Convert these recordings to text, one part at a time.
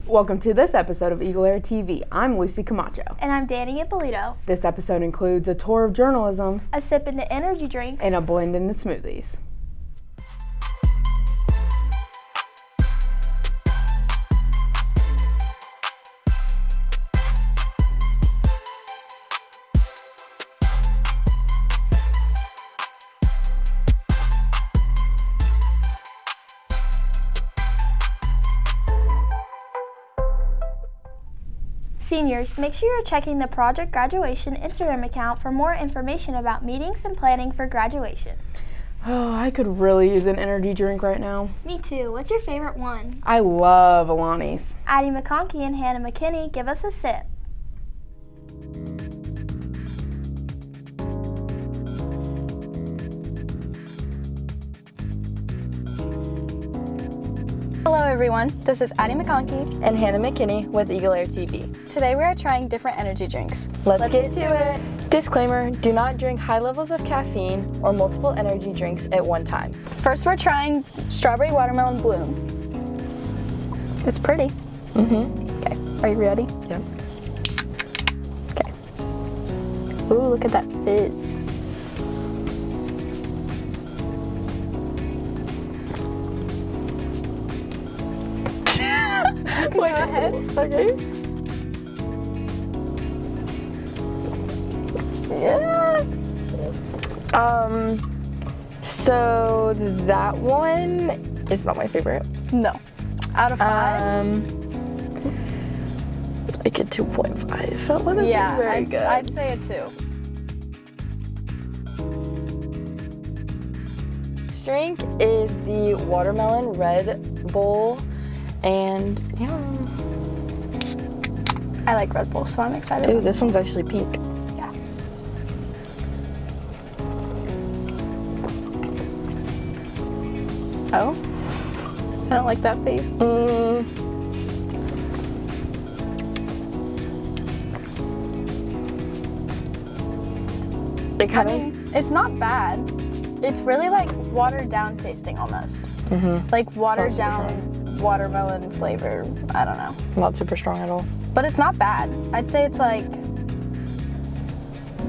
Welcome to this episode of EagleAir TV. I'm Lucy Camacho. And I'm Danny Ippolito. This episode includes a tour of journalism, a sip into energy drinks, and a blend into smoothies. Seniors, make sure you're checking the Project Graduation Instagram account for more information about meetings and planning for graduation. Oh, I could really use an energy drink right now. Me too. What's your favorite one? I love Alani's. Addie McConkey and Hannah McKinney give us a sip. Hello everyone, this is Addie McConkey and Hannah McKinney with EagleAir TV. Today we are trying different energy drinks. Let's get to it! Disclaimer, do not drink high levels of caffeine or multiple energy drinks at one time. First we're trying Strawberry Watermelon Bloom. It's pretty. Okay, are you ready? Yep. Okay. Ooh, look at that fizz. Go ahead. Okay. Yeah. So that one is not my favorite. No. Out of 5? Like a 2.5. That one is very good. I'd say a 2. This drink is the Watermelon Red Bull. And yeah, I like Red Bull, so I'm excited. Ooh, this one's actually pink. Yeah. Oh, I don't like that face. It's not bad. It's really like watered down tasting almost. Like watered down watermelon flavor. I don't know. Not super strong at all. But it's not bad. I'd say it's like,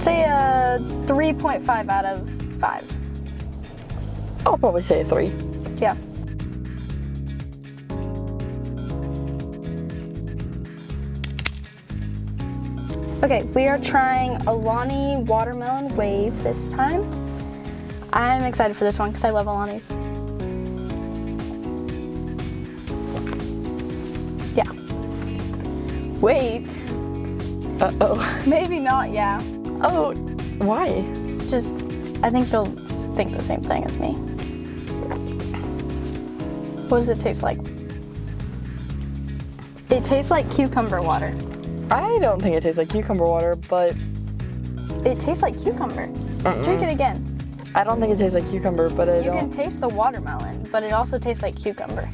say a 3.5 out of 5. I'll probably say a 3. Yeah. Okay, we are trying Alani Watermelon Wave this time. I'm excited for this one because I love Alani's. Yeah. Wait. Uh-oh. Maybe not, yeah. Oh, why? Just, I think you'll think the same thing as me. What does it taste like? It tastes like cucumber water. I don't think it tastes like cucumber water, but... It tastes like cucumber. Drink it again. I don't think it tastes like cucumber, but You can taste the watermelon, but it also tastes like cucumber.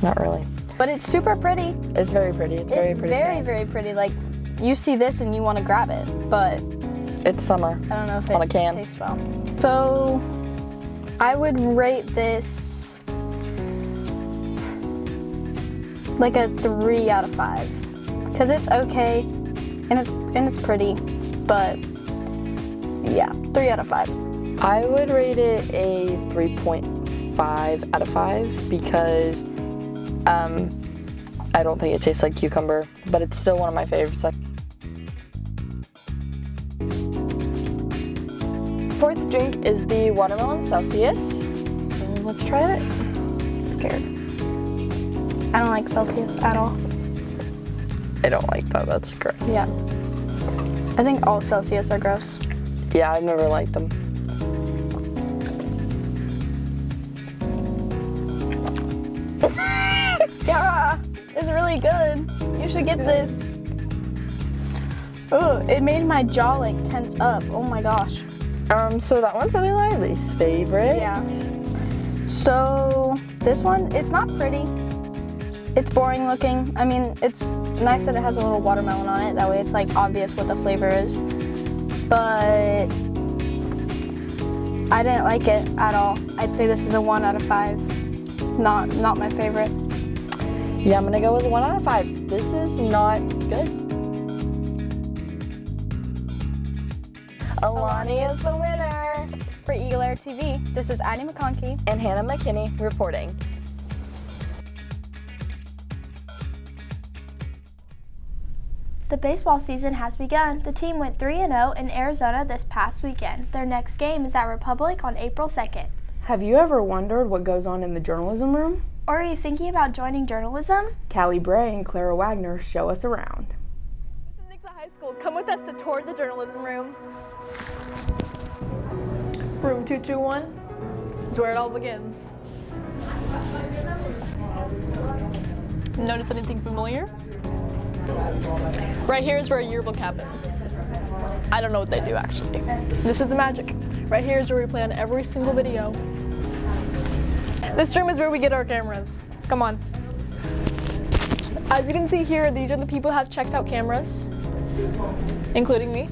Not really. But it's super pretty. It's very pretty. It's very pretty. Very, very pretty. Like, you see this and you want to grab it, but... It's summer. I don't know if on it a can. tastes well. So, I would rate this like a 3 out of 5. Because it's okay, and it's pretty, but yeah, 3 out of 5. I would rate it a 3.5 out of 5 because I don't think it tastes like cucumber, but it's still one of my favorites. Fourth drink is the Watermelon Celsius. So let's try it. I'm scared. I don't like Celsius at all. I don't like that. That's gross. Yeah. I think all Celsius are gross. Yeah, I've never liked them. Yeah, it's really good. You should get this. Oh, it made my jaw like tense up. Oh my gosh. So that one's probably my least favorite. Yeah. So this one, it's not pretty. It's boring looking. I mean, it's nice that it has a little watermelon on it. That way it's like obvious what the flavor is. But I didn't like it at all. I'd say this is a 1 out of 5. Not my favorite. Yeah, I'm gonna go with 1 out of 5. This is not good. Alani is the winner. For EagleAir TV, this is Addie McConkey And Hannah McKinney reporting. The baseball season has begun. The team went 3-0 in Arizona this past weekend. Their next game is at Republic on April 2nd. Have you ever wondered what goes on in the journalism room? Or are you thinking about joining journalism? Callie Bray and Clara Wagner show us around. This is Nixa High School. Come with us to tour the journalism room. Room 221 is where it all begins. Notice anything familiar? Right here is where a yearbook happens. I don't know what they do actually. This is the magic. Right here is where we plan every single video. This room is where we get our cameras. Come on. As you can see here, these are the people who have checked out cameras, including me.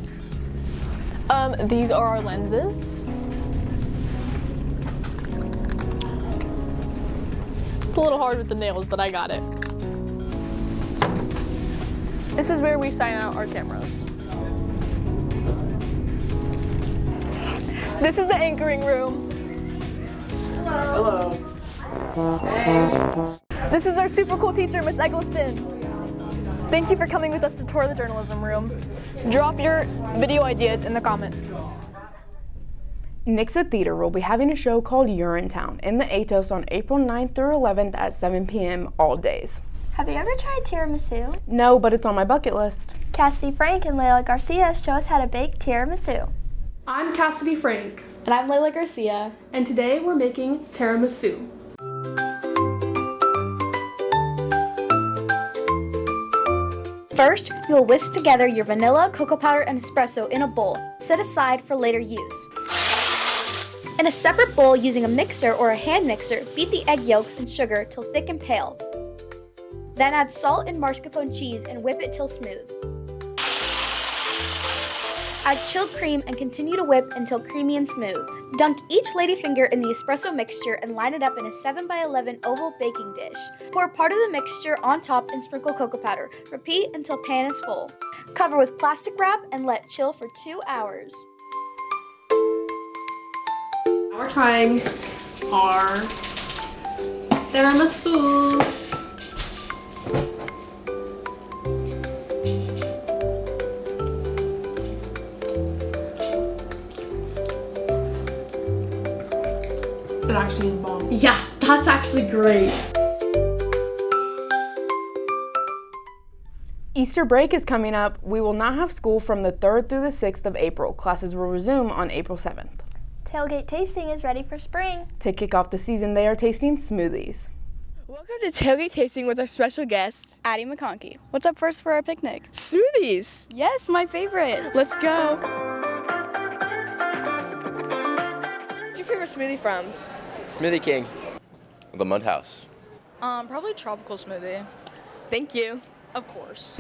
These are our lenses. It's a little hard with the nails, but I got it. This is where we sign out our cameras. This is the anchoring room. Hello. This is our super cool teacher, Miss Eggleston. Thank you for coming with us to tour the journalism room. Drop your video ideas in the comments. Nixa Theater will be having a show called Urinetown in the Atos on April 9th through 11th at 7 p.m. all days. Have you ever tried tiramisu? No, but it's on my bucket list. Cassidy Frank and Layla Garcia show us how to bake tiramisu. I'm Cassidy Frank, And I'm Layla Garcia. and today we're making tiramisu. First, you'll whisk together your vanilla, cocoa powder, and espresso in a bowl, set aside for later use. In a separate bowl using a mixer or a hand mixer, beat the egg yolks and sugar till thick and pale. Then add salt and mascarpone cheese and whip it till smooth. Add chilled cream and continue to whip until creamy and smooth. Dunk each ladyfinger in the espresso mixture and line it up in a 7x11 oval baking dish. Pour part of the mixture on top and sprinkle cocoa powder. Repeat until pan is full. Cover with plastic wrap and let chill for 2 hours. Now we're trying our tiramisu. It actually is bomb. Yeah, that's actually great. Easter break is coming up. We will not have school from the 3rd through the 6th of April. Classes will resume on April 7th. Tailgate tasting is ready for spring. To kick off the season, they are tasting smoothies. Welcome to Tailgate Tasting with our special guest, Addie McConkey. What's up first for our picnic? Smoothies. Yes, my favorite. Let's go. What's your favorite smoothie from? Smoothie King. The Mud House. Probably tropical smoothie. Thank you. Of course.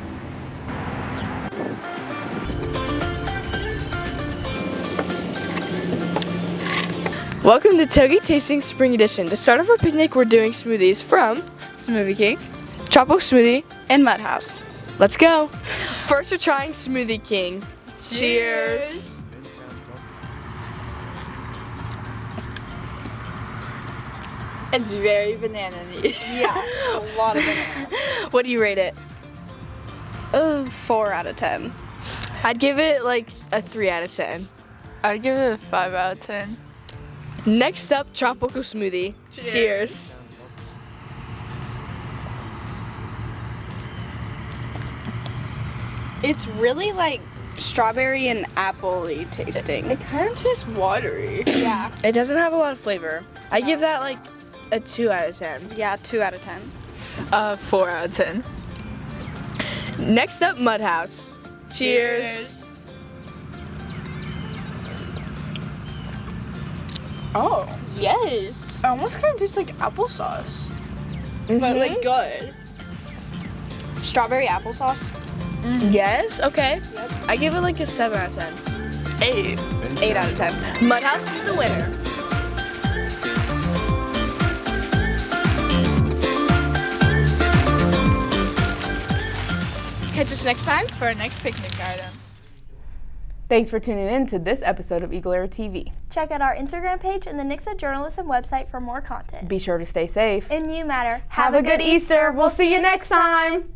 Welcome to Tailgate Tasting Spring Edition. To start off our picnic, we're doing smoothies from Smoothie King Tropical Smoothie. and Mud House. Let's go. First, we're trying Smoothie King. Cheers. It's very banana-y. Yeah, a lot of banana. What do you rate it? 4 out of 10. I'd give it like a 3 out of 10. I'd give it a 5 out of 10. Next up, Tropical Smoothie. Cheers. It's really like strawberry and apple-y tasting. It kind of tastes watery. Yeah. It doesn't have a lot of flavor. I give that like a 2 out of 10. Yeah, 2 out of 10. 4 out of 10. Next up, Mud House. Cheers. Oh, yes. It almost kind of tastes like applesauce. But like good. Strawberry applesauce. Yes, okay. I give it like a 7 out of 10. 8. 8 out of 10. Mud House is the winner. Catch us next time for our next picnic item. Thanks for tuning in to this episode of EagleAir TV. Check out our Instagram page and the Nixa Journalism website for more content. Be sure to stay safe. And you matter. Have a good Easter. We'll see you next time.